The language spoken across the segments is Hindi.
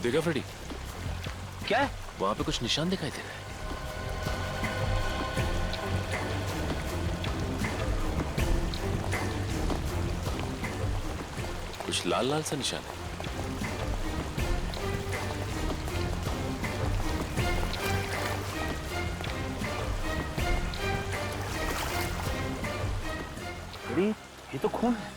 देखा फ्रेडी? क्या है? वहां पे कुछ निशान दिखाई दे रहा है। कुछ लाल लाल सा निशान है। अरे ये तो खून है।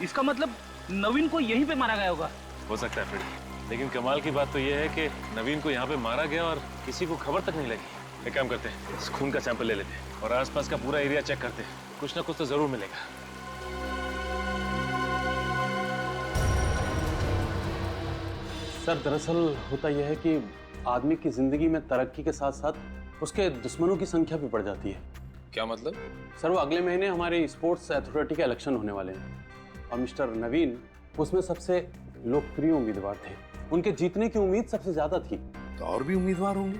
इसका मतलब नवीन को यहीं पे मारा गया होगा। हो सकता है फ्रेडी, लेकिन कमाल की बात तो यह है कि नवीन को यहाँ पे मारा गया और किसी को खबर तक नहीं लगी। एक काम करते हैं, इस खून का सैंपल ले लेते हैं और आसपास का पूरा एरिया चेक करते हैं। कुछ ना कुछ तो जरूर मिलेगा। सर दरअसल होता यह है कि आदमी की जिंदगी में तरक्की के साथ साथ उसके दुश्मनों की संख्या भी बढ़ जाती है। क्या मतलब? सर वो अगले महीने हमारे स्पोर्ट्स अथॉरिटी के इलेक्शन होने वाले हैं और मिस्टर नवीन उसमें सबसे लोकप्रिय उम्मीदवार थे। उनके जीतने की उम्मीद सबसे ज्यादा थी। तो और भी उम्मीदवार होंगे?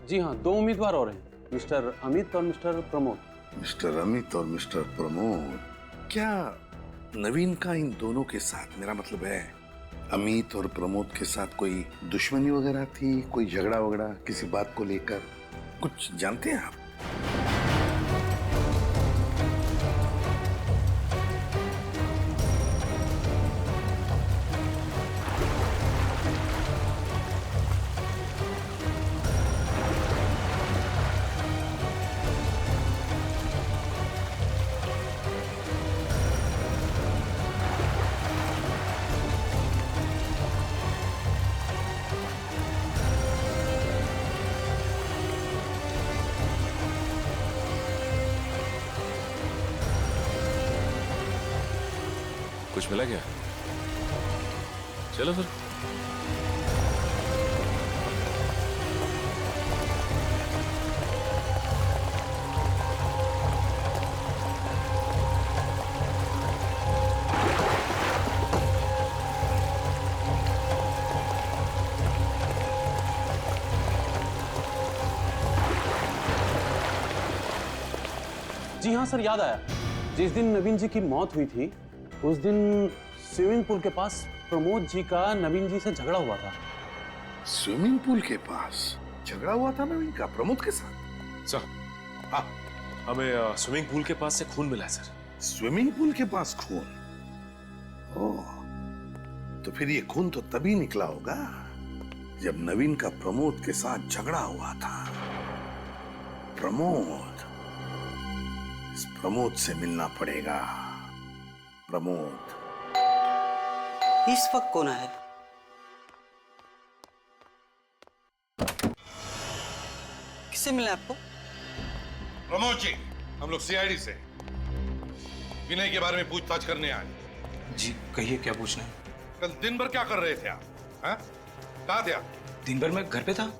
जी हाँ, 2 उम्मीदवार और हैं, मिस्टर अमित और मिस्टर प्रमोद। मिस्टर अमित और मिस्टर प्रमोद। क्या नवीन का इन दोनों के साथ, मेरा मतलब है अमित और प्रमोद के साथ, कोई दुश्मनी वगैरह थी? कोई झगड़ा वगड़ा किसी बात को लेकर कुछ जानते हैं आप? कुछ मिला क्या? चलो फिर। जी हाँ सर, याद आया। जिस दिन नवीन जी की मौत हुई थी उस दिन स्विमिंग पूल के पास प्रमोद जी का नवीन जी से झगड़ा हुआ था। स्विमिंग पूल के पास झगड़ा हुआ था नवीन का प्रमोद के साथ? सर, हाँ, हमें स्विमिंग पूल के पास से खून मिला है सर। स्विमिंग पूल के पास खून? ओह, तो फिर ये खून तो तभी निकला होगा जब नवीन का प्रमोद के साथ झगड़ा हुआ था। प्रमोद, इस प्रमोद से मिलना पड़ेगा। प्रमोद। इस वक्त कौन है? किससे मिला आपको? प्रमोद जी, हम लोग सीआईडी से विनय के बारे में पूछताछ करने आए। जी कहिए, क्या पूछना है? कल दिन भर क्या कर रहे थे आप? हैं? कहाँ थे आप? दिन भर मैं घर पे था।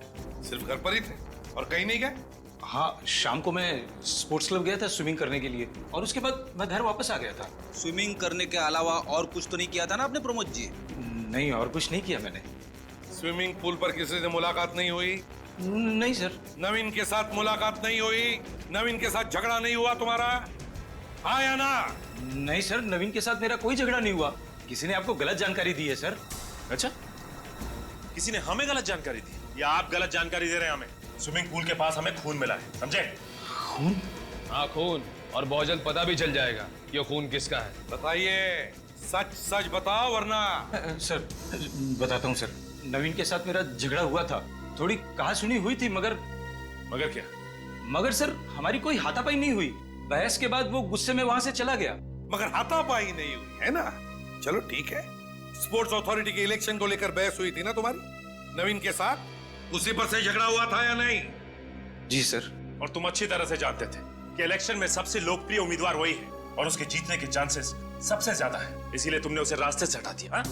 सिर्फ घर पर ही थे और कहीं नहीं गए? हाँ, शाम को मैं स्पोर्ट्स क्लब गया था स्विमिंग करने के लिए और उसके बाद मैं घर वापस आ गया था। स्विमिंग करने के अलावा और कुछ तो नहीं किया था ना आपने प्रमोद जी? नहीं, और कुछ नहीं किया मैंने। स्विमिंग पूल पर किसी से मुलाकात नहीं हुई? नहीं सर। नवीन के साथ मुलाकात नहीं हुई? नवीन के साथ झगड़ा नहीं हुआ तुम्हारा? हाँ या ना? नहीं सर, नवीन के साथ मेरा कोई झगड़ा नहीं हुआ। किसी ने आपको गलत जानकारी दी है सर। अच्छा, किसी ने हमें गलत जानकारी दी या आप गलत जानकारी दे रहे हैं हमें? स्विमिंग पूल के पास हमें खून मिला है, समझे? खून? हाँ खून, और बहुत जल्द पता भी चल जाएगा ये खून किसका है। बताइए, सच सच बताओ वरना। सर बताता हूँ सर, नवीन के साथ मेरा झगड़ा हुआ था। थोड़ी कहा सुनी हुई थी, मगर क्या? मगर सर हमारी कोई हाथापाई नहीं हुई। बहस के बाद वो गुस्से में वहां से चला गया। मगर हाथापाई नहीं हुई है ना? चलो ठीक है। स्पोर्ट्स अथॉरिटी के इलेक्शन को लेकर बहस हुई थी ना तुम्हारी नवीन के साथ? उसी पर से झगड़ा हुआ था या नहीं? जी सर। और तुम अच्छी तरह से जानते थे कि इलेक्शन में सबसे लोकप्रिय उम्मीदवार वही है और उसके जीतने के चांसेस सबसे ज्यादा है, इसीलिए तुमने उसे रास्ते से हटा दिया।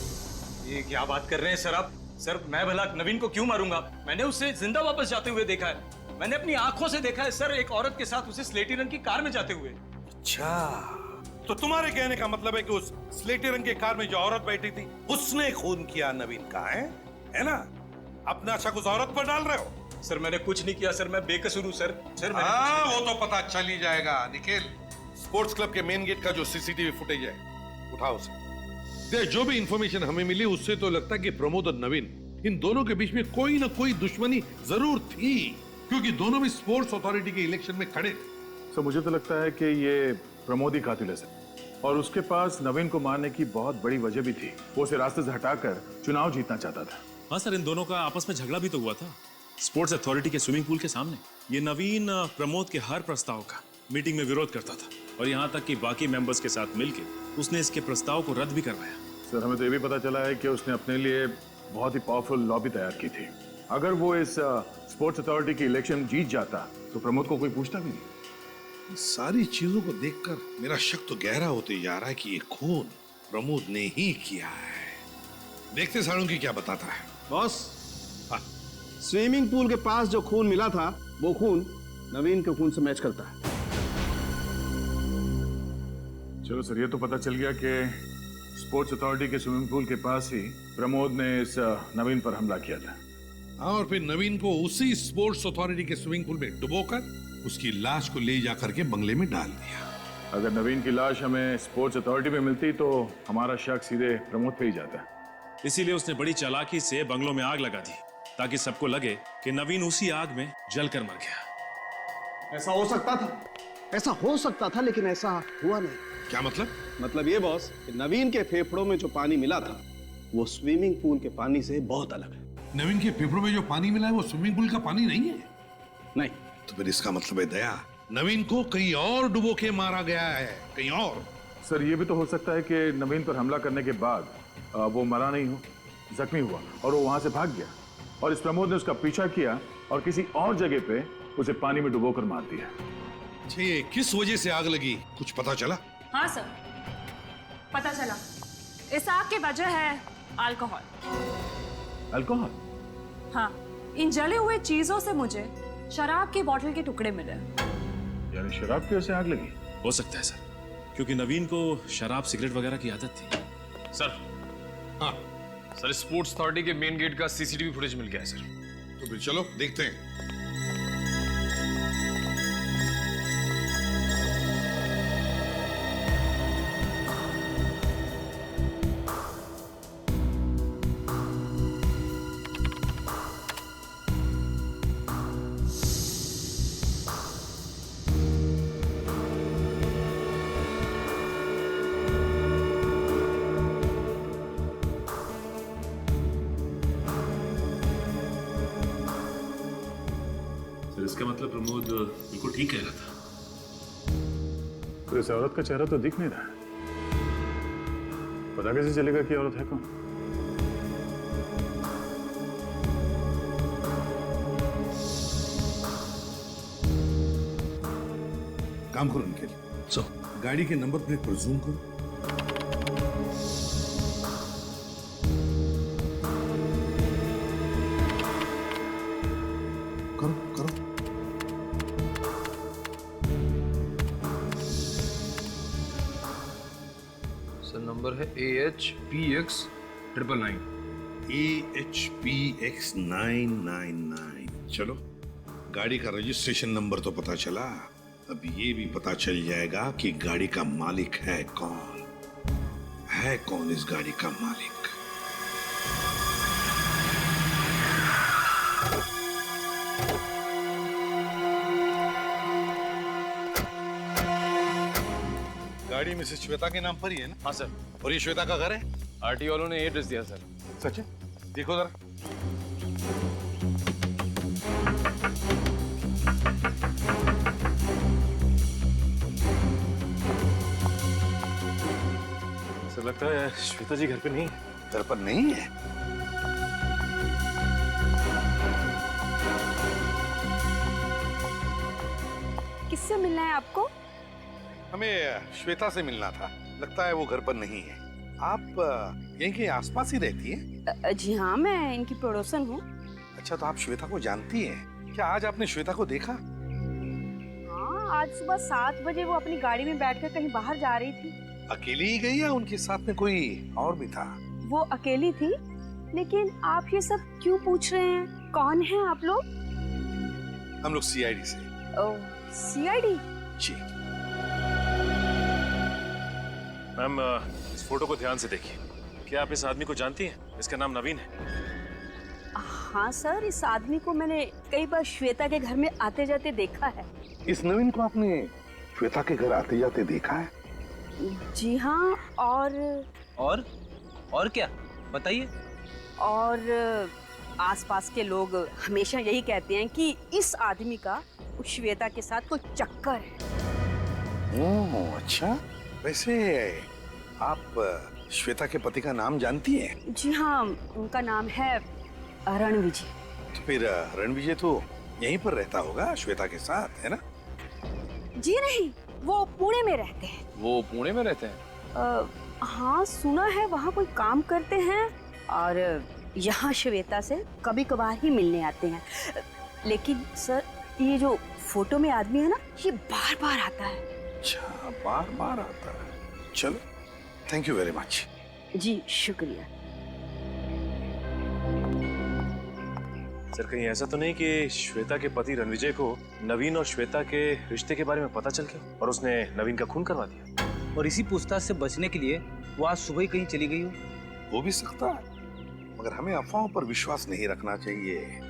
ये क्या बात कर रहे हैं सर आप? सर मैं भला नवीन को क्यों मारूंगा? मैंने उसे जिंदा वापस जाते हुए देखा है। मैंने अपनी आंखों से देखा है सर, एक औरत के साथ उसे स्लेटी रंग की कार में जाते हुए। अच्छा, तो तुम्हारे कहने का मतलब है कि उस स्लेटी रंग के कार में जो औरत बैठी थी उसने खून किया नवीन का, है ना? अपना शक उस औरत पर डाल रहे हो? सर मैंने कुछ नहीं किया सर, मैं बेकसूर हूँ सर। सर हाँ, वो तो पता चल ही जाएगा। निखिल, स्पोर्ट्स क्लब के मेन गेट का जो सीसीटीवी फुटेज है उठाओ उसे। जो भी इंफॉर्मेशन हमें मिली उससे तो लगता है कि प्रमोद और नवीन इन दोनों के बीच में कोई ना कोई दुश्मनी जरूर थी, क्योंकि दोनों भी स्पोर्ट्स अथॉरिटी के इलेक्शन में खड़े थे। सर मुझे तो लगता है कि ये प्रमोद ही कातिल है सर, और उसके पास नवीन को मारने की बहुत बड़ी वजह भी थी। वो उसे रास्ते से हटाकर चुनाव जीतना चाहता था। हाँ सर, इन दोनों का आपस में झगड़ा भी तो हुआ था स्पोर्ट्स अथॉरिटी के स्विमिंग पूल के सामने। ये नवीन प्रमोद के हर प्रस्ताव का मीटिंग में विरोध करता था, और यहाँ तक कि बाकी मेंबर्स के साथ मिलकर उसने इसके प्रस्ताव को रद्द भी करवाया। सर हमें तो ये भी पता चला है कि उसने अपने लिए बहुत ही पावरफुल लॉबी तैयार की थी। अगर वो इस स्पोर्ट्स अथॉरिटी की इलेक्शन जीत जाता तो प्रमोद को कोई पूछता भी नहीं। सारी चीजों को देखकर मेरा शक तो गहरा होते जा रहा है कि ये खून प्रमोद ने ही किया है। देखते साड़ू क्या बताता है। बॉस, हाँ। स्विमिंग पूल के पास जो खून मिला था वो खून नवीन के खून से मैच करता है। चलो सर, ये तो पता चल गया कि स्पोर्ट्स अथॉरिटी के स्विमिंग पूल के पास ही प्रमोद ने इस नवीन पर हमला किया था। हाँ, और फिर नवीन को उसी स्पोर्ट्स अथॉरिटी के स्विमिंग पूल में डुबोकर उसकी लाश को ले जाकर के बंगले में डाल दिया। अगर नवीन की लाश हमें स्पोर्ट्स अथॉरिटी में मिलती तो हमारा शक सीधे प्रमोद पे ही जाता। इसीलिए उसने बड़ी चालाकी से बंगलों में आग लगा दी, ताकि सबको लगे कि नवीन उसी आग में जलकर मर गया। ऐसा हो सकता था, ऐसा हो सकता था, लेकिन ऐसा हुआ नहीं। क्या मतलब? मतलब ये बॉस कि नवीन के फेफड़ों में जो पानी मिला था वो स्विमिंग पूल के पानी से बहुत अलग है। नवीन के फेफड़ों में जो पानी मिला है वो स्विमिंग पूल का पानी नहीं है। नहीं। तो फिर इसका मतलब है दया, नवीन को कहीं और डुबो के मारा गया है, कहीं और। सर ये भी तो हो सकता है कि नवीन पर हमला करने के बाद वो मरा नहीं हो, जख्मी हुआ और वो वहां से भाग गया, और इस प्रमोद ने उसका पीछा किया और किसी और जगह पे उसे पानी में डुबोकर मार दिया। ये किस वजह से आग लगी, कुछ पता चला? हाँ सर, पता चला। इस आग की वजह है अल्कोहल। अल्कोहल? हाँ, इन जले हुए चीजों से मुझे शराब की बोतल के टुकड़े मिले। यानी शराब की वजह से आग लगी? हो सकता है सर, क्योंकि नवीन को शराब सिगरेट वगैरह की आदत थी। सर, हाँ सर स्पोर्ट्स अथॉरिटी के मेन गेट का सीसीटीवी फुटेज मिल गया है सर। तो फिर चलो देखते हैं। इसका मतलब प्रमोद बिल्कुल ठीक कह रहा था। तो इस औरत का चेहरा तो दिख नहीं रहा है, पता कैसे चलेगा कि औरत है कौन? काम करो निखिल, गाड़ी के नंबर प्लेट पर जूम करो। नंबर है AHPX 999। AHPX 999। चलो, गाड़ी का रजिस्ट्रेशन नंबर तो पता चला, अब ये भी पता चल जाएगा कि गाड़ी का मालिक है कौन। है कौन इस गाड़ी का मालिक? गाड़ी मिसेस श्वेता के नाम पर ही है ना? हाँ सर। और ये श्वेता का घर है? आरटीओ वालों ने एड्रेस दिया सर। सच है? देखो जरा। सर लगता है श्वेता जी घर पे नहीं है। घर पर नहीं है? किससे मिलना है आपको? हमें श्वेता से मिलना था, लगता है वो घर पर नहीं है। आप यहीं के आसपास ही रहती हैं? जी हाँ, मैं इनकी पड़ोसन हूँ। अच्छा, तो आप श्वेता को जानती हैं? क्या आज आपने श्वेता को देखा? हाँ, आज सुबह 7 बजे वो अपनी गाड़ी में बैठकर कहीं बाहर जा रही थी। अकेली ही गई या उनके साथ में कोई और भी था? वो अकेली थी, लेकिन आप ये सब क्यों पूछ रहे हैं? कौन है आप लोग? हम लोग CID से। ओह, CID? जी। मैम, इस फोटो को ध्यान से देखिए। क्या आप इस आदमी को जानती हैं? इसका नाम नवीन है। हाँ सर, इस आदमी को मैंने कई बार श्वेता के घर में आते जाते देखा है। इस नवीन को आपने श्वेता के घर आते जाते देखा है? जी हाँ, और क्या बताइए। और आसपास के लोग हमेशा यही कहते हैं कि इस आदमी का उस श्वेता के साथ कोई चक्कर है। ओह अच्छा। वैसे आप श्वेता के पति का नाम जानती हैं? जी हाँ, उनका नाम है रणविजय। तो फिर रणविजय तो यहीं पर रहता होगा श्वेता के साथ, है ना? जी नहीं, वो पुणे में रहते हैं। वो पुणे में रहते हैं? हाँ, सुना है वहाँ कोई काम करते हैं और यहाँ श्वेता से कभी कभार ही मिलने आते हैं। लेकिन सर, ये जो फोटो में आदमी है ना, ये बार बार आता है। अच्छा, बार बार आता है। चलो, थैंक यू वेरी मच। जी शुक्रिया। सर, कहीं ऐसा तो नहीं कि श्वेता के पति रणविजय को नवीन और श्वेता के रिश्ते के बारे में पता चल गया और उसने नवीन का खून करवा दिया? और इसी पूछताछ से बचने के लिए वो आज सुबह ही कहीं चली गई हो। हो भी सकता है, मगर हमें अफवाहों पर विश्वास नहीं रखना चाहिए।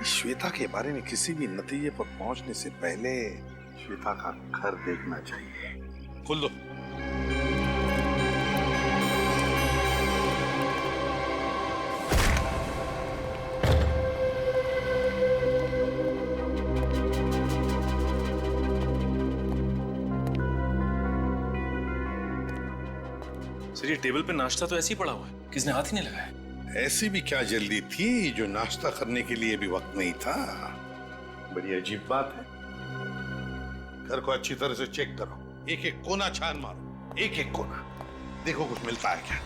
श्वेता के बारे में किसी भी नतीजे पर पहुंचने से पहले श्वेता का घर देखना चाहिए। खोल दो। सर, ये टेबल पे नाश्ता तो ऐसे ही पड़ा हुआ है, किसने हाथ ही नहीं लगाया? ऐसी भी क्या जल्दी थी जो नाश्ता करने के लिए भी वक्त नहीं था? बड़ी अजीब बात है। घर को अच्छी तरह से चेक करो, एक एक कोना छान मारो, एक एक कोना, देखो कुछ मिलता है क्या।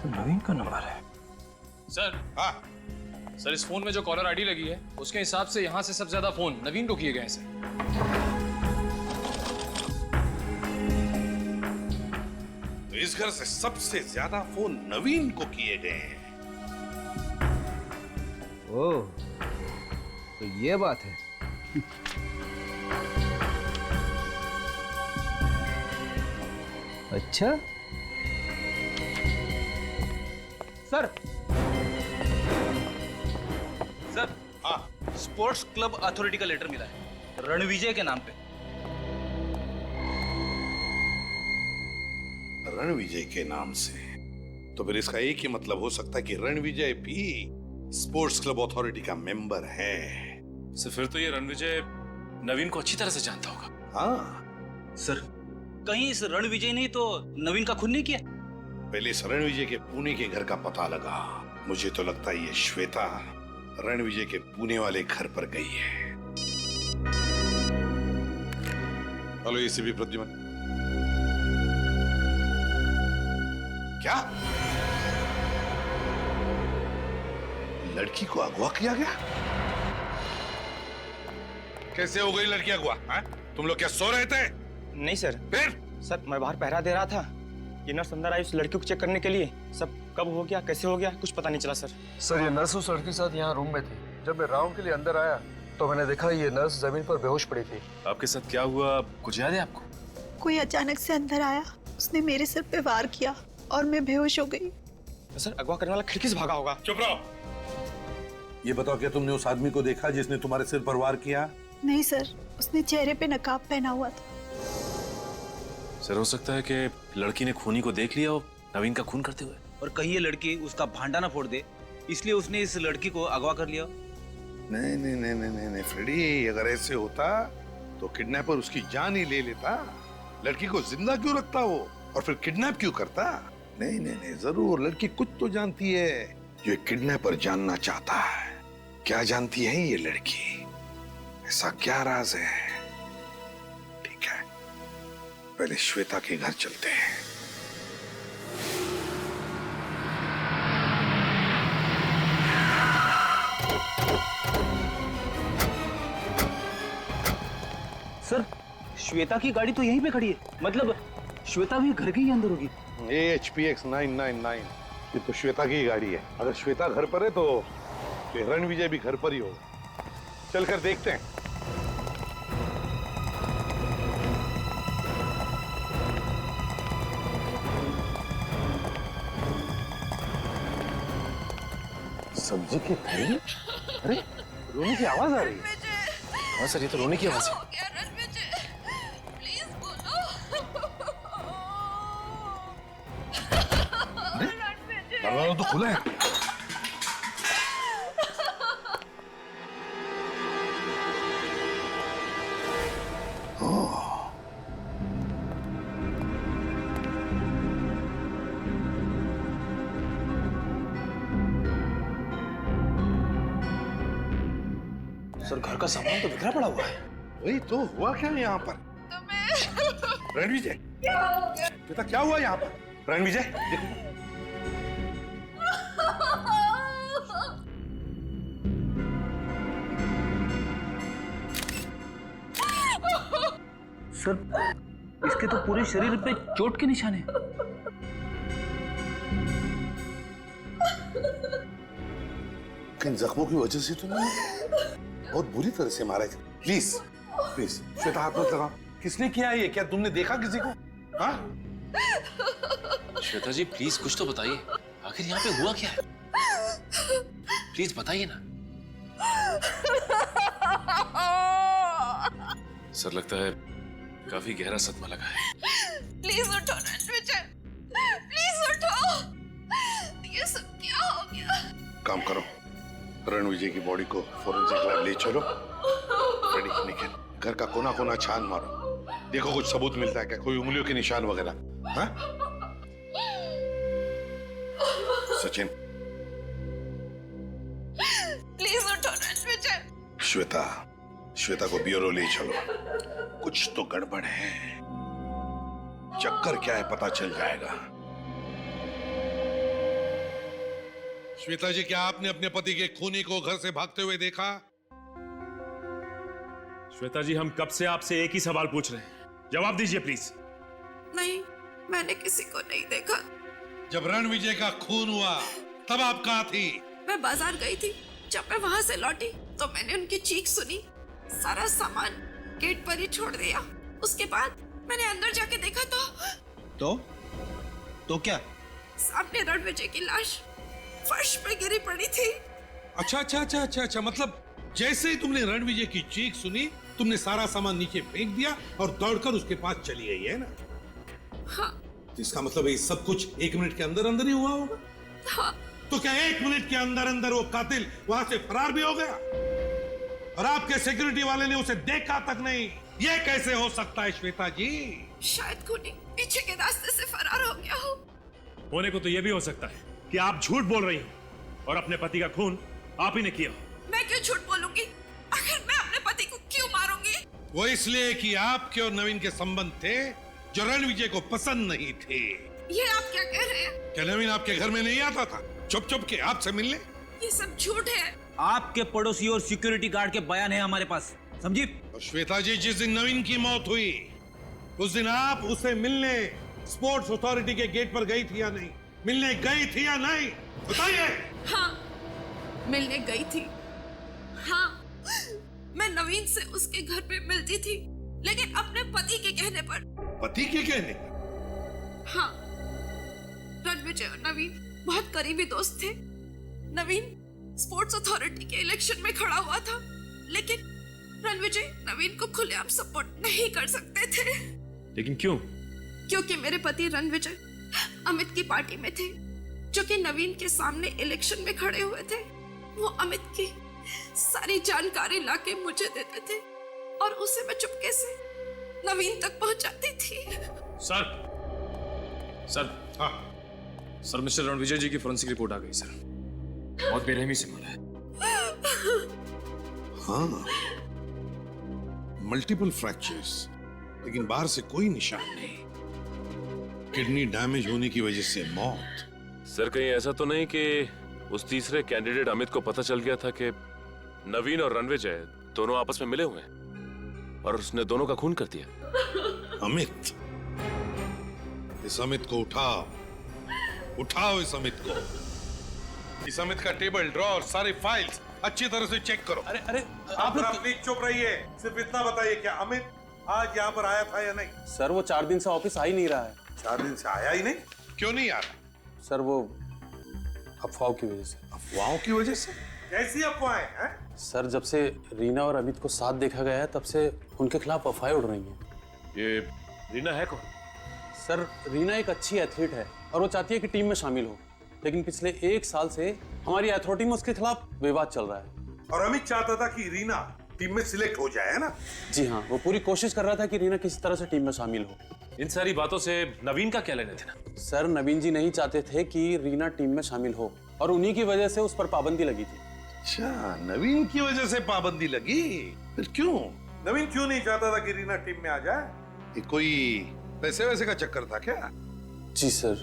नवीन का नंबर है। सर, हाँ, सर इस फोन में जो कॉलर आईडी लगी है उसके हिसाब से यहाँ से सबसे ज्यादा फोन नवीन को किए गए हैं सर। तो इस घर से सबसे ज्यादा फोन नवीन को किए गए हैं। ओह, तो ये बात है। अच्छा सर, हाँ, स्पोर्ट्स क्लब अथॉरिटी का लेटर मिला है रणविजय के नाम पे। रणविजय के नाम से? तो फिर इसका एक ही मतलब हो सकता है कि रणविजय भी स्पोर्ट्स क्लब अथॉरिटी का मेंबर है। सर, फिर तो ये रणविजय नवीन को अच्छी तरह से जानता होगा। हाँ सर, कहीं इस रणविजय ने तो नवीन का खून नहीं किया? पहले इस रणविजय के पुणे के घर का पता लगा। मुझे तो लगता है ये श्वेता रणविजय के पुणे वाले घर पर गई है। Hello ACP Pradyuman. क्या लड़की को अगवा किया गया? कैसे हो गई लड़की अगवा? तुम लोग क्या सो रहे थे? नहीं सर। फिर? सर, मैं बाहर पहरा दे रहा था। ये नर्स अंदर आई उस लड़की को चेक करने के लिए। सब कब हो गया, कैसे हो गया, कुछ पता नहीं चला सर। सर, ये नर्स उस लड़की के साथ यहाँ रूम में थी। जब मैं राउंड के लिए अंदर आया तो मैंने देखा ये नर्स जमीन पर बेहोश पड़ी थी। आपके साथ क्या हुआ, कुछ याद है आपको? कोई अचानक से अंदर आया, उसने मेरे सिर पे वार किया और मैं बेहोश हो गई। तो सर, अगवा करने वाला खिड़की से भागा होगा। चुप रहो। ये बताओ, क्या तुमने उस आदमी को देखा जिसने तुम्हारे सिर पर वार किया? नहीं सर, उसने चेहरे पे नकाब पहना हुआ था। सर, हो सकता है कि लड़की ने खूनी को देख लिया हो नवीन का खून करते हुए। और कहीं ये लड़की उसका भांडा ना फोड़ दे, इसलिए उसने इस लड़की को अगवा कर लिया। नहीं नहीं नहीं नहीं नहीं फ्रेडी, अगर ऐसे होता तो किडनैपर उसकी जान ही ले लेता। लड़की को जिंदा क्यों रखता वो, और फिर किडनैप क्यों करता? नहीं नहीं नहीं, जरूर लड़की कुछ तो जानती है जो किडनैपर जानना चाहता है। क्या जानती है ये लड़की? ऐसा क्या राज है? ठीक है, पहले श्वेता के घर चलते हैं। सर, श्वेता की गाड़ी तो यहीं पे खड़ी है। मतलब श्वेता भी घर के ही अंदर होगी। HPX 999 ये तो श्वेता की ही गाड़ी है। अगर श्वेता घर पर है तो रणविजय भी घर पर ही होगा। चलकर देखते हैं। सब्जी के थैले? अरे रोने की आवाज आ रही है। हाँ सर, ये तो रोने की आवाज है। दरवाजा तो खुला है। सर, घर का सामान तो बिखरा पड़ा हुआ है। वही तो हुआ क्या यहाँ पर? रणविजय, बेटा क्या हुआ यहाँ पर? रणविजय देखो। सर, इसके तो पूरे शरीर पे चोट के निशान हैं। किन जख्मों की वजह से तो नहीं, बहुत बुरी तरह से मारा है। प्लीज प्लीज श्वेता, हाथ मत लगाओ। किसने किया ये? क्या तुमने देखा किसी को? हाँ? श्वेता जी प्लीज कुछ तो बताइए, आखिर यहाँ पे हुआ क्या है? प्लीज बताइए ना। सर, लगता है काफी गहरा सदमा लगा है। प्लीज उठो रणविजय, प्लीज उठो। ये सब क्या हो गया? काम करो, रणविजय की बॉडी को फोरेंसिक लैब ले चलो। रेडी निखिल, घर का कोना कोना छान मारो। देखो कुछ सबूत मिलता है क्या? कोई उंगलियों के निशान वगैरह? हाँ? सचिन, प्लीज उठो रणविजय। श्वेता, श्वेता को ब्यूरो ले चलो। कुछ तो गड़बड़ है। चक्कर क्या है पता चल जाएगा। श्वेता जी, क्या आपने अपने पति के खूनी को घर से भागते हुए देखा? श्वेता जी, हम कब से आपसे एक ही सवाल पूछ रहे हैं, जवाब दीजिए प्लीज। नहीं, मैंने किसी को नहीं देखा। जब रणविजय का खून हुआ तब आप कहाँ थी? मैं बाजार गई थी। जब मैं वहाँ से लौटी तो मैंने उनकी चीख सुनी। सारा सामान गेट पर ही छोड़ दिया। उसके बाद मैंने अंदर जाके देखा तो क्या? सामने रणविजय की लाश फर्श पे गिरी पड़ी थी। अच्छा, मतलब जैसे ही तुमने रणविजय की चीख सुनी, तुमने सारा सामान नीचे फेंक दिया और दौड़कर उसके पास चली गई, है ना? हाँ। तो इसका मतलब ये सब कुछ 1 मिनट के अंदर अंदर ही हुआ होगा? हाँ। तो क्या 1 मिनट के अंदर अंदर वो कातिल वहां से फरार भी हो गया? और आपके सिक्योरिटी वाले ने उसे देखा तक नहीं? ये कैसे हो सकता है श्वेता जी? शायद खूनी पीछे के रास्ते से फरार हो गया हो। होने को तो यह भी हो सकता है कि आप झूठ बोल रही हो और अपने पति का खून आप ही ने किया हो। मैं क्यों झूठ बोलूंगी? आखिर मैं अपने पति को क्यों मारूंगी? वो इसलिए कि आपके और नवीन के संबंध थे जो रणविजय को पसंद नहीं थे। ये आप क्या कह रहे हैं? क्या नवीन आपके घर में नहीं आता था चुप चुप के आपसे मिलने? ये सब झूठ है। आपके पड़ोसी और सिक्योरिटी गार्ड के बयान है हमारे पास, समझी? और श्वेता जी, जिस दिन नवीन की मौत हुई उस दिन आप उसे मिलने स्पोर्ट्स अथॉरिटी के गेट पर गई थी या नहीं? मिलने गई थी या नहीं? बताइए। हाँ, मिलने गई थी। हाँ, मैं नवीन से उसके घर पे मिलती थी, लेकिन अपने पति के कहने पर। पति के कहने? हाँ, रणविजय और नवीन बहुत करीबी दोस्त थे। नवीन स्पोर्ट्स अथॉरिटी के इलेक्शन में खड़ा हुआ था, लेकिन रणविजय नवीन को खुलेआम सपोर्ट नहीं कर सकते थे। लेकिन क्यों? क्योंकि मेरे पति रणविजय अमित की पार्टी में थे, जो कि नवीन के सामने इलेक्शन में खड़े हुए थे। वो अमित की सारी जानकारी लाके मुझे देते थे और उसे मैं चुपके से नवीन तक पहुंचाती थी। सर, हाँ सर, मिस्टर रणविजय जी की फोरेंसिक रिपोर्ट आ गई सर। बहुत बेरहमी से मारा है। हाँ, मल्टीपल फ्रैक्चर्स लेकिन बाहर से कोई निशान नहीं। किडनी डैमेज होने की वजह से मौत। सर कहीं ऐसा तो नहीं कि उस तीसरे कैंडिडेट अमित को पता चल गया था कि नवीन और रणविजय दोनों आपस में मिले हुए हैं और उसने दोनों का खून कर दिया? अमित, इस अमित को उठाओ, उठाओ इस अमित को। इस अमित का टेबल, ड्रॉर, सारे फाइल्स अच्छी तरह से चेक करो। अरे अरे आप प्लीज चुप रहिए। सिर्फ इतना बताइए, क्या अमित आज यहाँ पर आया था या नहीं? सर वो 4 दिन से ऑफिस आ ही नहीं रहा है। 4 दिन से आया ही नहीं? क्यों नहीं आ रहा? सर वो अफवाहों की वजह से। अफवाहों की वजह से? कैसी अफवाहें हैं? सर जब से रीना और अमित को साथ देखा गया है तब से उनके खिलाफ अफवाहें उड़ रही हैं। ये रीना है कौन? सर रीना एक अच्छी एथलीट है और वो चाहती है कि टीम में शामिल हो, लेकिन पिछले 1 साल से हमारी अथॉरिटी में उसके खिलाफ विवाद चल रहा है। और अमित चाहता था कि रीना टीम में सिलेक्ट हो जाए, है ना? जी हाँ, वो पूरी कोशिश कर रहा था कि रीना किसी तरह से टीम में शामिल हो। इन सारी बातों से नवीन का क्या लेने देना? सर नवीन जी नहीं चाहते थे कि रीना टीम में शामिल हो और उन्हीं की वजह से उस पर पाबंदी लगी थी। अच्छा, नवीन की वजह से पाबंदी लगी? फिर क्यों? नवीन क्यों नहीं चाहता था कि रीना टीम में आ जाए? ये कोई पैसे वैसे का चक्कर था क्या? जी सर।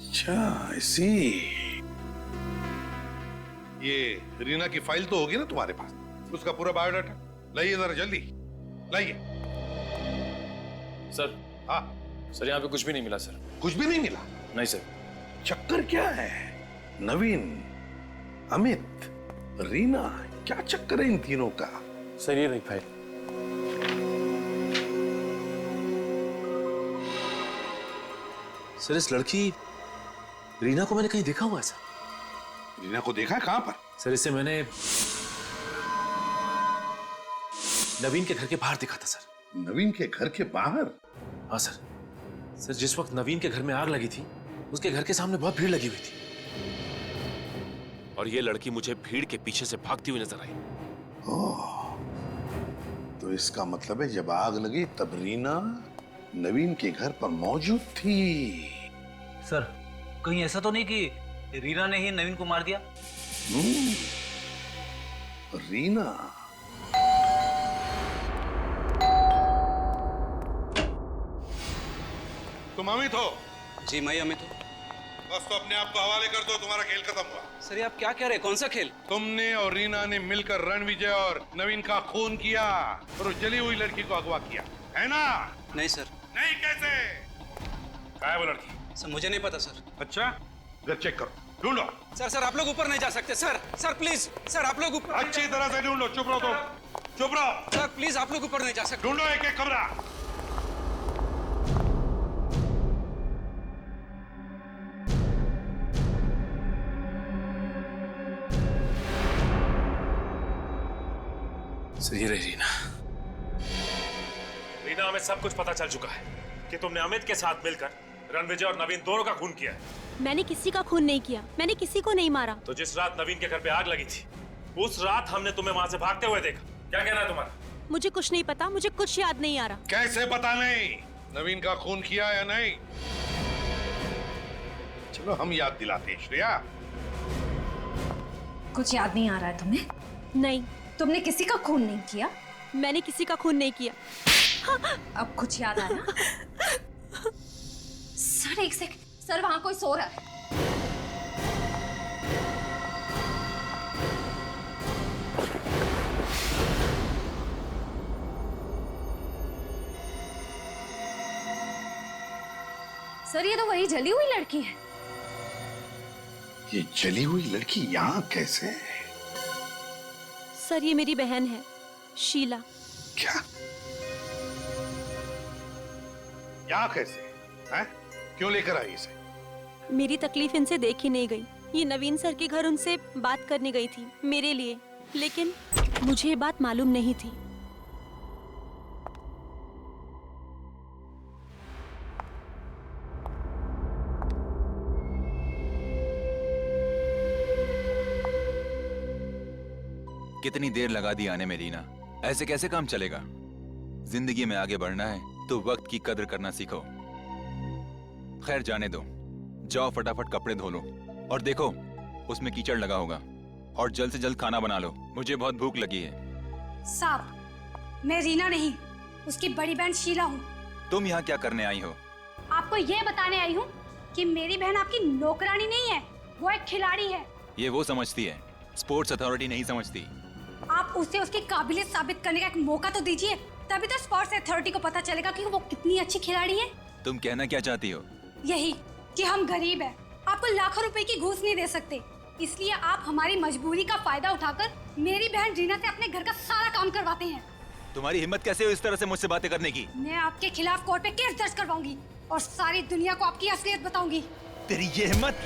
अच्छा, इसी। ये रीना की फाइल तो होगी ना तुम्हारे पास, उसका पूरा बायोडाटा लाइए जरा जल्दी लाइए। सर। हाँ सर, यहाँ पे कुछ भी नहीं मिला सर। कुछ भी नहीं मिला? नहीं सर। चक्कर क्या है? नवीन, अमित, रीना, क्या चक्कर है इन तीनों का? सर ये रही फाइल। सर इस लड़की रीना को मैंने कहीं देखा हुआ है सर। रीना को देखा है? कहां पर? सर इसे मैंने नवीन के घर के बाहर देखा था सर। नवीन के घर के बाहर? हाँ सर। सर जिस वक्त नवीन के घर में आग लगी थी उसके घर के सामने बहुत भीड़ लगी हुई थी और ये लड़की मुझे भीड़ के पीछे से भागती हुई नजर आई। ओह, तो इसका मतलब है जब आग लगी तब रीना नवीन के घर पर मौजूद थी। सर कहीं ऐसा तो नहीं कि रीना ने ही नवीन को मार दिया? रीना? तुम अमित हो? जी मैं अमित हूँ। बस तो अपने आप को हवाले कर दो, तुम्हारा खेल खत्म हुआ। सर ये आप क्या कह रहे हैं? कौन सा खेल? तुमने और रीना ने मिलकर रणविजय और नवीन का खून किया और उस जली हुई लड़की को अगवा किया, है ना? नहीं सर। नहीं कैसे? कहाँ है वो लड़की? सर मुझे नहीं पता सर। अच्छा, घर चेक करो, ढूंढो। सर आप लोग ऊपर नहीं जा सकते सर। सर प्लीज, सर आप लोग ऊपर अच्छी तरह से ढूंढो। चुप रहो तुम, चुप रहो। सर प्लीज आप लोग ऊपर नहीं जा सकते। ढूंढो एक एक कमरा। सही रही रीना। रीना, हमें सब कुछ पता चल चुका है कि तुमने अमित के साथ मिलकर रणविजय और नवीन दोनों का खून किया है। मैंने किसी का खून नहीं किया, मैंने किसी को नहीं मारा। तो जिस रात नवीन के घर पे आग लगी थी उस रात हमने तुम्हें वहां से भागते हुए देखा। क्या कहना है तुम्हारा? मुझे कुछ नहीं पता, मुझे कुछ याद नहीं आ रहा। कैसे पता नहीं? नवीन का खून किया या नहीं? चलो हम याद दिलाते हैं। श्रेया, कुछ याद नहीं आ रहा है तुम्हें? नहीं। तुमने किसी का खून नहीं किया? मैंने किसी का खून नहीं किया। अब कुछ याद आया? सर एक सेकंड, सर वहां कोई सो रहा है। सर ये तो वही जली हुई लड़की है। ये जली हुई लड़की यहाँ कैसे? सर ये मेरी बहन है, शीला। क्या? यहाँ कैसे? हैं? क्यों लेकर आई इसे? मेरी तकलीफ इनसे देखी नहीं गई। ये नवीन सर के घर उनसे बात करने गई थी मेरे लिए, लेकिन मुझे ये बात मालूम नहीं थी। कितनी देर लगा दी आने में रीना। ऐसे कैसे काम चलेगा? जिंदगी में आगे बढ़ना है तो वक्त की कदर करना सीखो। खैर जाने दो, जाओ फटाफट कपड़े धो लो और देखो उसमें कीचड़ लगा होगा, और जल्द से जल्द खाना बना लो, मुझे बहुत भूख लगी है। साहब मैं रीना नहीं, उसकी बड़ी बहन शीला हूँ। तुम यहाँ क्या करने आई हो? आपको ये बताने आई हूँ कि मेरी बहन आपकी नौकरानी नहीं है, वो एक खिलाड़ी है। ये वो समझती है, स्पोर्ट्स अथॉरिटी नहीं समझती। आप उसे उसकी काबिलियत साबित करने का एक मौका तो दीजिए, तभी तो स्पोर्ट्स अथॉरिटी को पता चलेगा कि वो कितनी अच्छी खिलाड़ी है। तुम कहना क्या चाहती हो? यही कि हम गरीब हैं, आपको लाखों रुपए की घूस नहीं दे सकते, इसलिए आप हमारी मजबूरी का फायदा उठाकर मेरी बहन रीना से अपने घर का सारा काम करवाते हैं। तुम्हारी हिम्मत कैसे हो इस तरह से मुझसे बातें करने की? मैं आपके खिलाफ कोर्ट में केस दर्ज करवाऊंगी और सारी दुनिया को आपकी असलियत बताऊंगी। तेरी ये हिम्मत!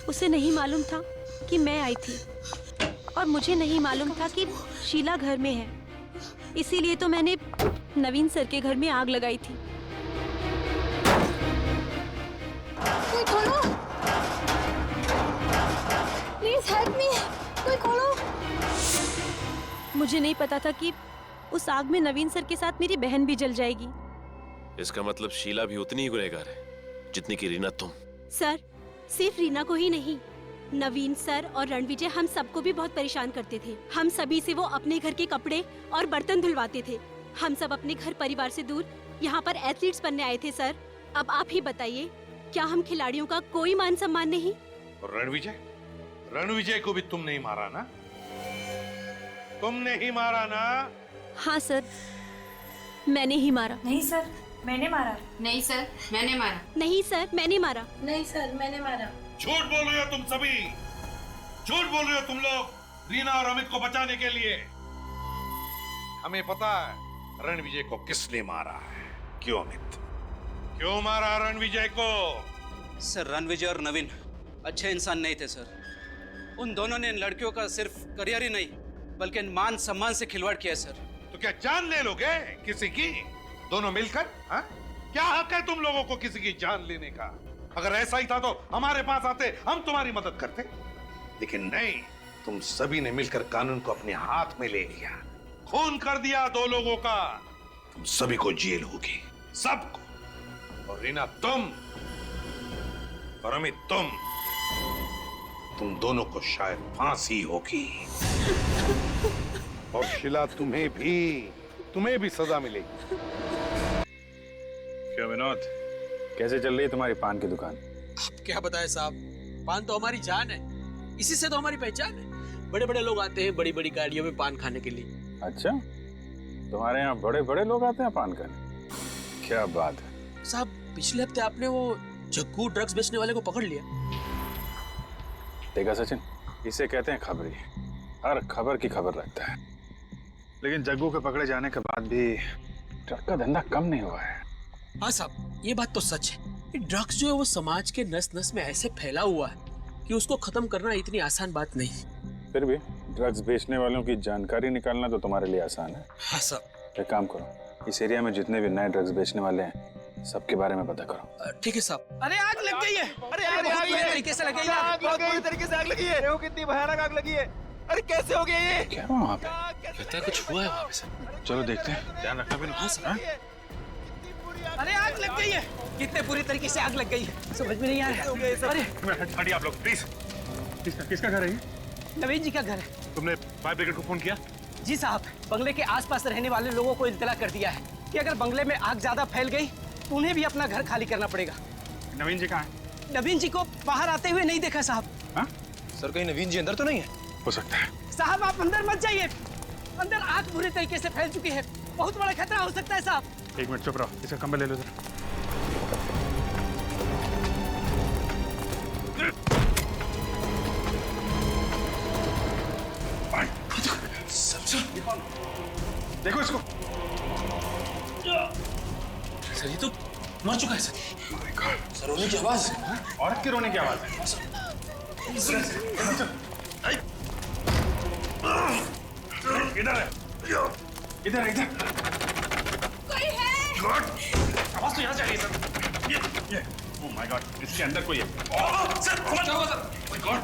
उसे नहीं मालूम था कि मैं आई थी और मुझे नहीं मालूम था कि शीला घर में है, इसीलिए तो मैंने नवीन सर के घर में आग लगाई थी। कोई खोलो, प्लीज हेल्प मी, कोई खोलो। मुझे नहीं पता था कि उस आग में नवीन सर के साथ मेरी बहन भी जल जाएगी। इसका मतलब शीला भी उतनी ही गुनहगार है जितनी की रीना तुम। सर, सिर्फ रीना को ही नहीं, नवीन सर और रणविजय हम सबको भी बहुत परेशान करते थे। हम सभी से वो अपने घर के कपड़े और बर्तन धुलवाते थे। हम सब अपने घर परिवार से दूर यहाँ पर एथलीट्स बनने आए थे सर। अब आप ही बताइए, क्या हम खिलाड़ियों का कोई मान सम्मान नहीं? और रणविजय को भी तुम नहीं मारा ना? तुमने ही मारा ना? हाँ सर, मैंने ही मारा। नहीं सर, मैंने मारा। नहीं सर, मैंने मारा। नहीं सर, मैंने मारा। नहीं सर, मैंने मारा। झूठ बोल रहे हो तुम सभी, झूठ बोल रहे हो तुम लोग रीना और अमित को बचाने के लिए। हमें पता है रणविजय को किसने मारा है। क्यों अमित, क्यों मारा रणविजय को? सर, रणविजय और नवीन अच्छे इंसान नहीं थे सर। उन दोनों ने इन लड़कियों का सिर्फ करियर ही नहीं बल्कि मान सम्मान से खिलवाड़ किया सर। तो क्या जान ले लोगे किसी की, दोनों मिलकर? हा? क्या हक है तुम लोगों को किसी की जान लेने का? अगर ऐसा ही था तो हमारे पास आते, हम तुम्हारी मदद करते। लेकिन नहीं, तुम सभी ने मिलकर कानून को अपने हाथ में ले लिया, खून कर दिया दो लोगों का। तुम सभी को जेल होगी, सबको। और रीना तुम और अमित तुम दोनों को शायद फांसी होगी। और शीला तुम्हें भी सजा मिलेगी। क्या विनोद, कैसे चल रही है तुम्हारी पान की दुकान? क्या बताए साहब, पान तो हमारी जान है, इसी से तो हमारी पहचान है। बड़े बड़े लोग आते हैं बड़ी बड़ी गाड़ियों में पान खाने के लिए। अच्छा, तुम्हारे यहाँ बड़े बड़े लोग आते हैं पान खाने? क्या बात है साहब। पिछले हफ्ते आपने वो जग्गू ड्रग्स बेचने वाले को पकड़ लिया। देखा सचिन, इसे कहते हैं खबरी। हर खबर की खबर रखता है। लेकिन जग्गू के पकड़े जाने के बाद भी ड्रग का धंधा कम नहीं हुआ है। हाँ साहब, ये बात तो सच है। ये ड्रग्स जो है वो समाज के नस नस में ऐसे फैला हुआ है कि उसको खत्म करना इतनी आसान बात नहीं। फिर भी ड्रग्स बेचने वालों की जानकारी निकालना तो तुम्हारे लिए आसान है। हाँ साहब। एक काम करो, इस एरिया में जितने भी नए ड्रग्स बेचने वाले हैं सबके बारे में पता करो। ठीक है साहब। अरे आग लग गई है। अरे आग बहुत बुरी तरीके से लग गई है। बहुत बुरी तरीके से आग लगी है। देखो कितनी भयानक आग लगी है। अरे कैसे हो गया ये? क्या हुआ वहाँ पे? लगता है कुछ हुआ है वहाँ पे सर। चलो देखते हैं, ध्यान रखना फिर। हाँ सर। अरे आग लग गई है। कितने बुरी तरीके से आग लग गई है, समझ में नहीं आ रहा है। अरे हटिए आप लोग प्लीज। किसका घर है ये? नवीन जी का घर है। तुमने फायर ब्रिगेड को फोन किया? जी साहब, बंगले के आसपास रहने वाले लोगों को इत्तला कर दिया है कि अगर बंगले में आग ज्यादा फैल गई तो उन्हें भी अपना घर खाली करना पड़ेगा। नवीन जी कहाँ है? नवीन जी को बाहर आते हुए नहीं देखा साहब। हाँ? सर, कहीं नवीन जी अंदर तो नहीं है? हो सकता है। साहब आप अंदर मत जाइए, अंदर आग बुरी तरीके से फैल चुकी है, बहुत बड़ा खतरा हो सकता है साहब। एक मिनट चुप रहो, इसका कंबल ले लो जरा। देखो इसको। सर ये तो मर चुका है सर। सर रोने की आवाज है। औरत के रोने की आवाज है। इधर है, इधर इधर। कोई है? आवाज तो यहाँ से आ रही है सर। ये ओह माय गॉड, इसके अंदर कोई है। सर क्या हुआ सर? My God.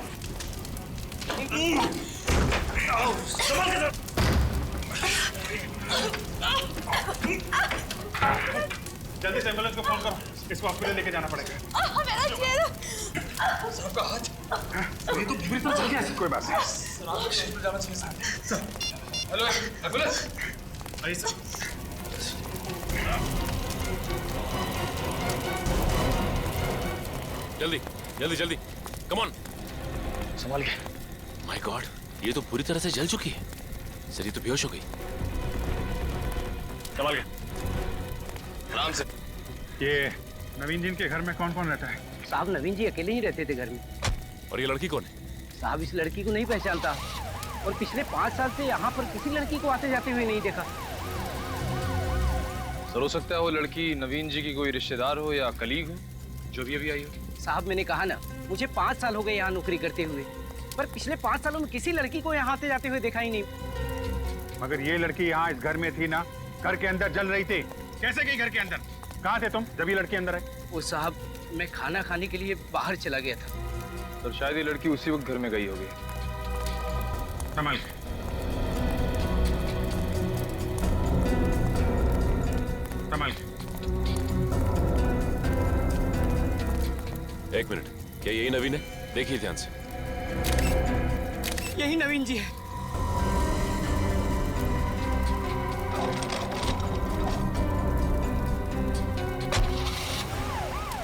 संभाल के सर। जल्दी से एम्बुलेंस को फोन करो, इसको हॉस्पिटल लेके जाना पड़ेगा। मेरा चेहरा। साहब का हाथ। ये तो बुरी तरह चल गया। कोई बात नहीं। सर आपको हॉस्पिटल जाना चाहिए सर। Hello ambulance. आइए सर। जल्दी जल्दी जल्दी, कम ऑन। संभाल के। माय गॉड, ये तो पूरी तरह से जल चुकी है। सर ये तो बेहोश हो गई। संभाल के। आराम से। ये नवीन जी के घर में कौन कौन रहता है? साहब नवीन जी अकेले ही रहते थे घर में। और ये लड़की कौन है? साहब इस लड़की को नहीं पहचानता और पिछले 5 साल से यहाँ पर किसी लड़की को आते जाते हुए नहीं देखा। सर हो सकता है वो लड़की नवीन जी की कोई रिश्तेदार हो या कलीग हो, जो भी अभी आई हो। साहब मैंने कहा ना, मुझे 5 साल हो गए यहाँ नौकरी करते हुए, पर पिछले 5 सालों में किसी लड़की को यहाँ आते जाते हुए देखा ही नहीं। मगर ये लड़की यहाँ इस घर में थी ना, घर के अंदर जल रही थी। कैसे गई घर के अंदर? कहाँ थे तुम जब ये लड़की अंदर आई? वो साहब मैं खाना खाने के लिए बाहर चला गया था। सर शायद ये लड़की उसी वक्त घर में गई होगी। संभाल। संभाल। एक मिनट, क्या यही नवीन है? देखिए ध्यान से। यही नवीन जी है।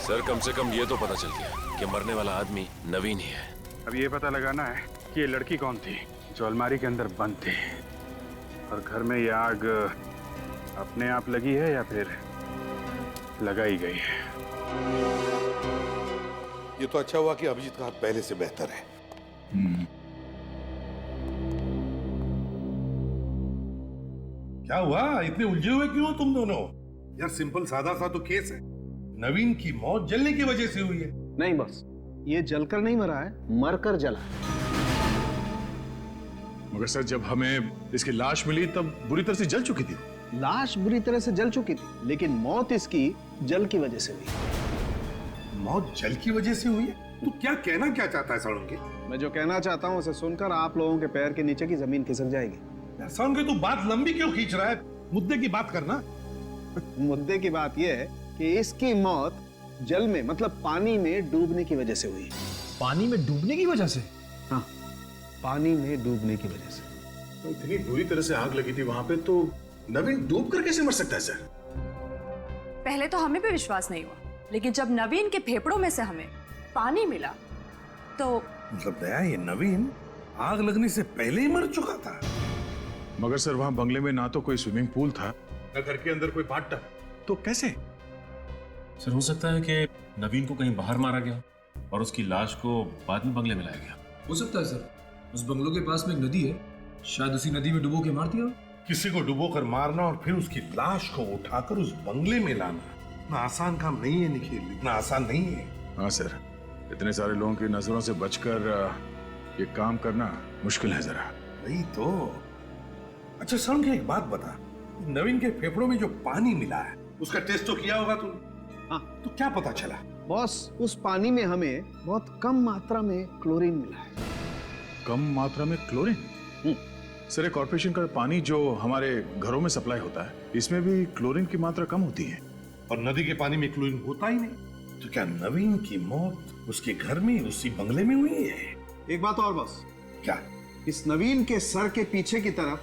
सर कम से कम ये तो पता चल गया कि मरने वाला आदमी नवीन ही है। अब ये पता लगाना है कि ये लड़की कौन थी जो अलमारी के अंदर बंद थी, और घर में ये आग अपने आप लगी है या फिर लगाई गई है। ये तो अच्छा हुआ कि अभिजीत का हाथ पहले से बेहतर है। क्या हुआ? इतने उलझे हुए क्यों तुम दोनों? यार सिंपल सादा सा तो केस है। नवीन की मौत जलने की वजह से हुई है। नहीं बस, ये जलकर नहीं मरा है, मरकर जला है। मगर सर जब हमें इसकी लाश मिली तब बुरी तरह से जल चुकी थी। लाश बुरी तरह से जल चुकी थी, लेकिन मौत इसकी जल की वजह से हुई। मौत जल की वजह से हुई है? तू क्या कहना क्या चाहता है साळुंके? मैं जो कहना चाहता हूँ उसे सुनकर आप लोगों के पैर के नीचे की जमीन खिसक जाएगी। यार साळुंके तू बात लंबी क्यों खींच रहा है? मुद्दे की बात करना। मुद्दे की बात यह है कि इसकी मौत जल में मतलब पानी में डूबने की वजह से हुई। पानी में डूबने की वजह से? हाँ, पानी में डूबने की वजह से। तो इतनी बुरी तरह से आग लगी थी वहां पे, तो नवीन डूब कर कैसे मर सकता है सर? पहले तो हमें भी विश्वास नहीं हुआ, लेकिन जब नवीन के फेफड़ों में से हमें पानी मिला तो मतलब दया, ये नवीन आग लगने से पहले ही मर चुका था। मगर सर वहां बंगले में ना तो कोई स्विमिंग पूल था, ना घर के अंदर कोई बाथटब, तो कैसे? सर हो सकता है कि नवीन को कहीं बाहर मारा गया और उसकी लाश को बाद में बंगले में लाया गया। हो सकता है सर, उस बंगलों के पास में एक नदी है, शायद उसी नदी में डुबो के मार दिया। किसी को डुबोकर मारना और फिर उसकी लाश को उठाकर उस बंगले में लाना इतना आसान काम नहीं है निखिल, इतना आसान नहीं है। हाँ सर, इतने सारे लोगों की नजरों से बचकर ये काम करना मुश्किल है जरा। वही तो। अच्छा साळुंके, एक बात बता, नवीन के फेफड़ों में जो पानी मिला है उसका टेस्ट तो किया होगा तूने? हाँ। तो क्या पता चला? बॉस, उस पानी में हमें बहुत कम मात्रा में क्लोरीन मिला है। कम मात्रा में क्लोरीन? सर ये कॉर्पोरेशन का पानी जो हमारे घरों में सप्लाई होता है, इसमें भी क्लोरीन की मात्रा कम होती है। और नदी के पानी में क्लोरीन होता ही नहीं। तो क्या नवीन की मौत उसके घर में उसी बंगले में हुई है? एक बात और बॉस। क्या? इस नवीन के सर के पीछे की तरफ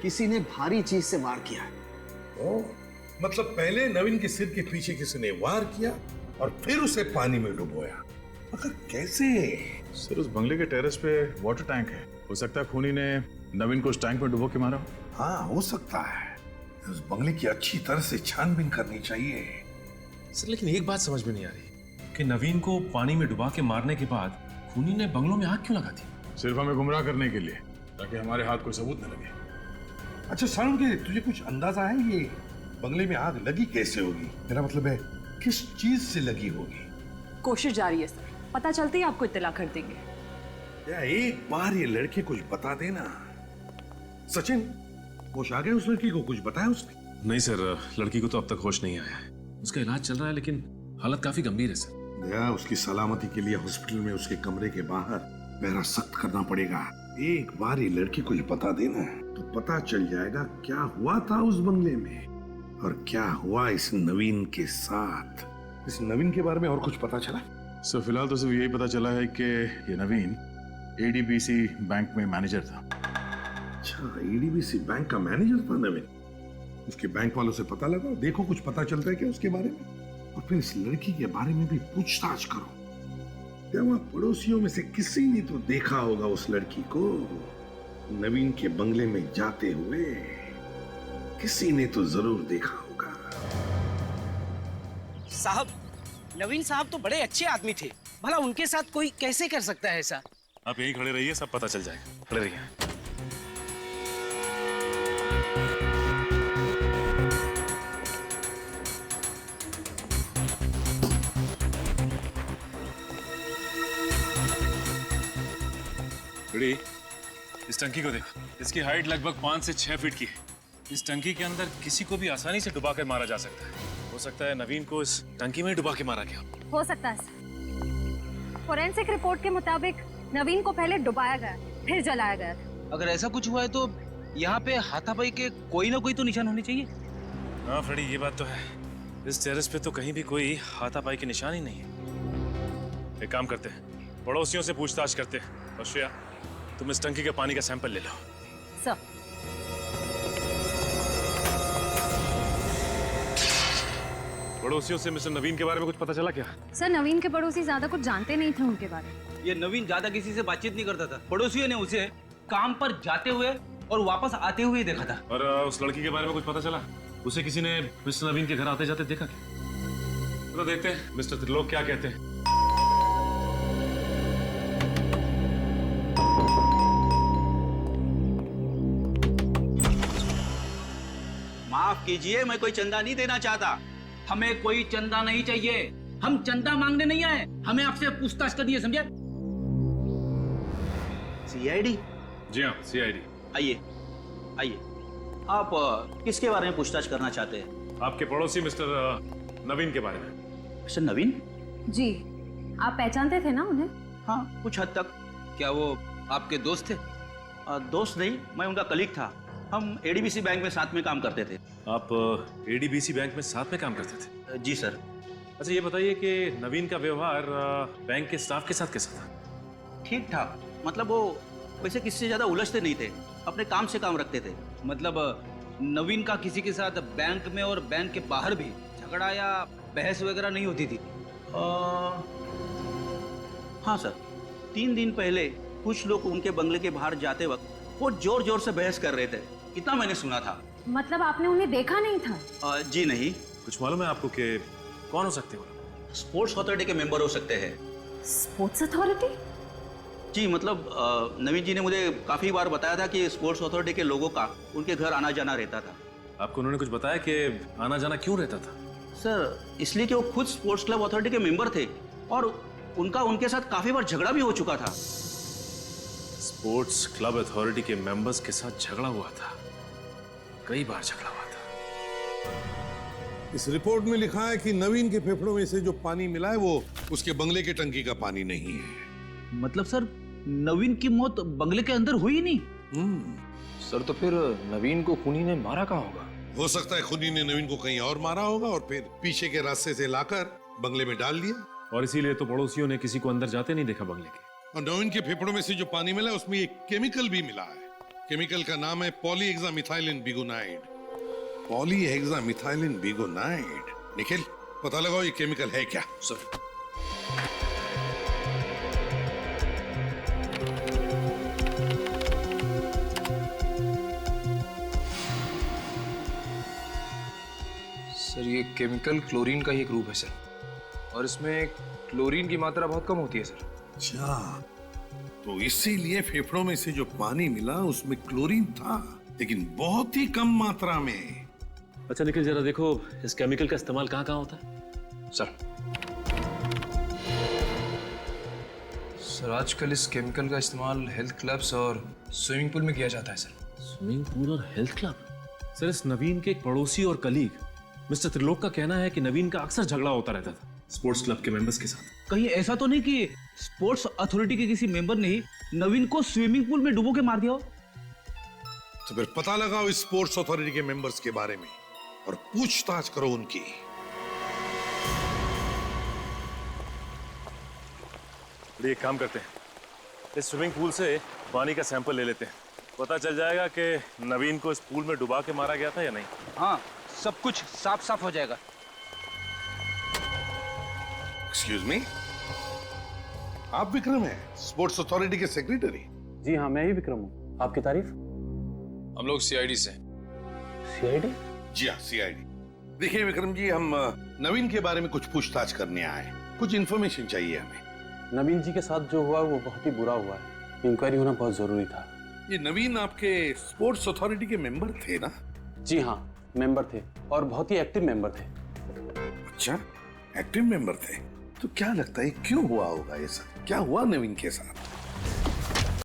किसी ने भारी चीज से वार किया है। ओ, मतलब पहले नवीन के सिर के पीछे किसी ने वार किया और फिर उसे पानी में डुबोया। मगर कैसे? सर उस बंगले के टेरेस पे वाटर टैंक है, हो सकता है खूनी ने नवीन को उस टैंक में डुबो के मारा। हाँ हो सकता है। उस बंगले की अच्छी तरह से छानबीन करनी चाहिए। सर लेकिन एक बात समझ में नहीं आ रही कि नवीन को पानी में डुबा के मारने के बाद खूनी ने बंगलों में आग क्यों लगा दी? सिर्फ हमें गुमराह करने के लिए, ताकि हमारे हाथ कोई सबूत न लगे। अच्छा सारुण के तुझे कुछ अंदाजा है ये बंगले में आग लगी कैसे होगी? मेरा मतलब है किस चीज से लगी होगी? कोशिश जारी है सर, पता चलते ही आपको इत्तला कर देंगे। या एक बार ये लड़के कुछ बता देना। सचिन, होश आ गया उस लड़की को? कुछ बताया उसने? नहीं सर, लड़की को तो अब तक होश नहीं आया है। उसका इलाज चल रहा है लेकिन हालत काफी गंभीर है सर। दया, उसकी सलामती के लिए हॉस्पिटल में उसके कमरे के बाहर पहरा सख्त करना पड़ेगा। एक बार ये लड़की कुछ बता देना तो पता चल जाएगा क्या हुआ था उस बंगले में और क्या हुआ इस नवीन के साथ। इस नवीन के बारे में और कुछ पता चला? सर फिलहाल तो सिर्फ यही पता चला है कि ये नवीन ADBC बैंक में मैनेजर था। अच्छा, ADBC बैंक का मैनेजर था नवीन। उसके बैंक वालों से पता लगा, देखो कुछ पता चलता है क्या उसके बारे में, और फिर इस लड़की के बारे में भी पूछताछ करो। क्या वहां पड़ोसियों में से किसी ने तो देखा होगा उस लड़की को नवीन के बंगले में जाते हुए? किसी ने तो जरूर देखा होगा। साहब, नवीन साहब तो बड़े अच्छे आदमी थे, भला उनके साथ कोई कैसे कर सकता है ऐसा? आप यहीं खड़े रहिए, सब पता चल जाएगा। खड़े रहिए। बड़ी, इस टंकी को देखो। इसकी हाइट लगभग 5 से 6 फीट की है। इस टंकी के अंदर किसी को भी आसानी से डुबा कर मारा जा सकता है। हो सकता है नवीन को इस टंकी में ही डुबा के मारा गया हो सकता है। फोरेंसिक रिपोर्ट के मुताबिक नवीन को पहले डुबाया गया, फिर जलाया गया था। अगर ऐसा कुछ हुआ है तो यहाँ पे हाथापाई के कोई ना कोई तो निशान होने चाहिए। हाँ फ्रेडी, ये बात तो है। इस टेरेस पे तो कहीं भी कोई हाथापाई के निशान ही नहीं है। एक काम करते हैं, पड़ोसियों से पूछताछ करते हैं। और श्रेया, तुम इस टंकी के पानी का सैंपल ले लो। सर, पड़ोसियों से मिस्टर नवीन के बारे में कुछ पता चला क्या? सर, नवीन के पड़ोसी ज्यादा कुछ जानते नहीं थे उनके बारे में। ये नवीन ज्यादा किसी से बातचीत नहीं करता था। पड़ोसियों ने उसे काम पर जाते हुए और वापस आते हुए देखा था। और उस लड़की के बारे में कुछ पता चला? उसे किसी ने मिस्टर नवीन के घर आते जाते देखा क्या? तो देखते हैं मिस्टर त्रिलोक क्या कहते हैं। माफ कीजिए, मैं कोई चंदा नहीं देना चाहता। हमें कोई चंदा नहीं चाहिए। हम चंदा मांगने नहीं आए, हमें आपसे पूछताछ करनी है, समझे? CID? जी हाँ, CID। आइए आइए। आप किसके बारे में पूछताछ करना चाहते हैं? आपके पड़ोसी मिस्टर नवीन के बारे में। मिस्टर नवीन? जी, आप पहचानते थे ना उन्हें? हाँ, कुछ हद तक। क्या वो आपके दोस्त थे? दोस्त नहीं, मैं उनका कलीग था। हम ADBC बैंक में साथ में काम करते थे। आप ADBC बैंक में साथ में काम करते थे? जी सर। अच्छा, ये बताइए कि नवीन का व्यवहार बैंक के स्टाफ के साथ कैसा था? ठीक ठाक, मतलब वो वैसे किसी से ज्यादा उलझते नहीं थे, अपने काम से काम रखते थे। मतलब नवीन का किसी के साथ बैंक में और बैंक के बाहर भी झगड़ा या बहस वगैरह नहीं होती थी? हाँ सर, 3 दिन पहले कुछ लोग उनके बंगले के बाहर जाते वक्त वो जोर जोर से बहस कर रहे थे, इतना मैंने सुना था। मतलब आपने उन्हें देखा नहीं था? जी नहीं। कुछ मालूम है आपको कि कौन हो सकते हो? स्पोर्ट्स अथॉरिटी के मेंबर हो सकते हैं। Sports authority? जी, मतलब नवीन जी ने मुझे काफी बार बताया था कि स्पोर्ट्स अथॉरिटी के लोगों का उनके घर आना जाना रहता था। आपको उन्होंने कुछ बताया कि आना जाना क्यों रहता था? सर, इसलिए कि वो खुद स्पोर्ट्स क्लब अथॉरिटी के मेंबर थे और उनका उनके साथ काफी बार झगड़ा भी हो चुका था। स्पोर्ट्स क्लब अथॉरिटी के मेंबर्स के साथ झगड़ा हुआ था? कई बार झगड़ा हुआ था। इस रिपोर्ट में लिखा है कि नवीन के फेफड़ों में से जो पानी मिला है वो उसके बंगले के टंकी का पानी नहीं है। मतलब सर, नवीन की मौत बंगले के अंदर हुई नहीं? सर, तो फिर नवीन को खूनी ने मारा कहाँ होगा? हो सकता है खूनी ने नवीन को कहीं और मारा होगा और फिर पीछे के रास्ते से लाकर बंगले में डाल दिया। और इसीलिए तो पड़ोसियों ने किसी को अंदर जाते नहीं देखा बंगले के। और नवीन के फेफड़ों में से जो पानी मिला उसमें एक केमिकल भी मिला है। केमिकल का नाम है पॉलीहेक्सामिथाइलिन बिगोनाइड। पॉलीहेक्सामिथाइलिन बिगोनाइड। निखिल, पता लगाओ ये केमिकल है क्या? सर। सर, ये केमिकल क्लोरीन का ही एक रूप है सर, और इसमें क्लोरीन की मात्रा बहुत कम होती है सर। अच्छा, तो इसीलिए फेफड़ों में से जो पानी मिला उसमें क्लोरीन था। लेकिन बहुत ही कम मात्रा में। अच्छा निखिल, जरा देखो इस केमिकल का इस्तेमाल कहाँ कहाँ होता है? सर आजकल इस केमिकल का इस्तेमाल हेल्थ क्लब्स और स्विमिंग पूल में किया जाता है सर। स्विमिंग पूल और हेल्थ क्लब? सर इस नवीन के एक पड़ोसी और कलीग मिस्टर त्रिलोक का कहना है कि नवीन का अक्सर झगड़ा होता रहता था स्पोर्ट्स क्लब के मेंबर्स के साथ। कहीं ऐसा तो नहीं कि स्पोर्ट्स अथॉरिटी के किसी मेंबर ने ही नवीन को स्विमिंग पूल में डुबो के मार दिया हो? तो फिर पता लगाओ इस स्पोर्ट्स अथॉरिटी के मेंबर्स के बारे में और पूछताछ करो उनकी। एक काम करते हैं, इस स्विमिंग पूल से पानी का सैंपल ले लेते हैं, पता चल जाएगा कि नवीन को इस पूल में डुबा के मारा गया था या नहीं। हाँ, सब कुछ साफ साफ हो जाएगा। एक्सक्यूज मी, आप विक्रम हैं, स्पोर्ट्स अथॉरिटी के सेक्रेटरी? जी हाँ, मैं ही विक्रम हूँ। आपकी तारीफ? हम लोग सीआईडी से। सीआईडी? जी हाँ, सीआईडी। देखिए विक्रम जी, हम नवीन के बारे में कुछ पूछताछ करने आए हैं, कुछ इन्फॉर्मेशन चाहिए हमें। नवीन जी के साथ जो हुआ वो बहुत ही बुरा हुआ है, इंक्वायरी होना बहुत जरूरी था। ये नवीन आपके स्पोर्ट्स अथॉरिटी के मेंबर थे ना? जी हाँ, मेंबर थे और बहुत ही एक्टिव मेंबर थे। अच्छा, एक्टिव मेंबर थे। तो क्या लगता है क्यों हुआ होगा ये सब? क्या हुआ नवीन के साथ?